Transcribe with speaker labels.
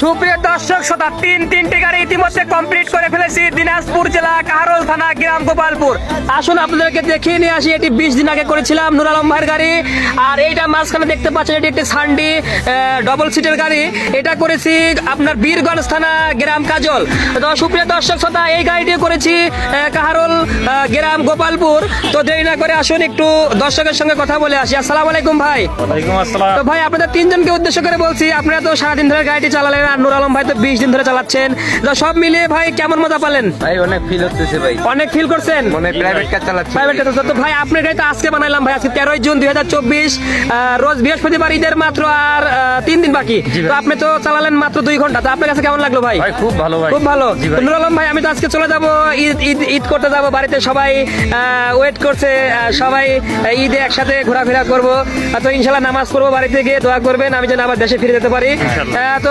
Speaker 1: সুপ্রিয় দর্শক শ্রোতা, তিনটি গাড়ি ইতিমধ্যে কমপ্লিট করে ফেলেছি দিনাজপুর জেলা কাহারোল থানা গ্রাম গোপালপুর। আসুন আপনাদেরকে দেখিয়ে নিয়ে আসি। এটি 20 দিন আগে করেছিলাম নুর আলম ভাইয়ের গাড়ি। আর এইটা মাঝখানে দেখতে পাচ্ছেন, এটি একটি সান্ডি ডবল সিটের গাড়ি। এটা করেছি আপনার বীরগঞ্জ থানা গ্রাম কাজল। তো সুপ্রিয় দর্শক শ্রোতা, এই গাড়িটি করেছি কাহারোল গ্রাম গোপালপুর। তো দেরি না করে আসুন একটু দর্শকের সঙ্গে কথা বলে আসি। আসসালামু আলাইকুম ভাই।
Speaker 2: ওয়ালাইকুম আসসালাম।
Speaker 1: তো ভাই, আপনাদের তিনজনকে উদ্দেশ্য করে বলছি, আপনারা তো সারাদিন ধরে গাড়িটি চালালেন, আর নুর আলম ভাই তো 20 দিন ধরে চালাচ্ছেন। তো সব মিলিয়ে ভাই কেমন মজা পালেন?
Speaker 2: ভাই অনেক ফিল হচ্ছে ভাই,
Speaker 1: অনেক ফিল করছেন?
Speaker 2: মনে প্রাইভেট কার চালাচ্ছি।
Speaker 1: Private car. তো ভাই, আপনার গাড়ি তো আজকে বানাইলাম ভাই, আজকে 13 জুন 2024, রোজ বৃহস্পতিবার, ঈদের মাত্র আর 3 দিন বাকি। তো আপনি তো চালালেন মাত্র 2 ঘন্টা। তো আপনার কাছে কেমন লাগলো ভাই?
Speaker 2: ভাই খুব ভালো ভাই,
Speaker 1: খুব ভালো।
Speaker 2: জি ভাই।
Speaker 1: তো নুর আলম ভাই, আমি তো আজকে চলে যাবো ঈদ করতে যাবো বাড়িতে, সবাই ওয়েট করছে। সবাই ঈদে একসাথে ঘোরাফেরা করবো। তো ইনশাল্লাহ নামাজ পড়বো বাড়িতে গিয়ে, দোয়া করবেন আমি যেন আবার দেশে ফিরে যেতে পারি। তো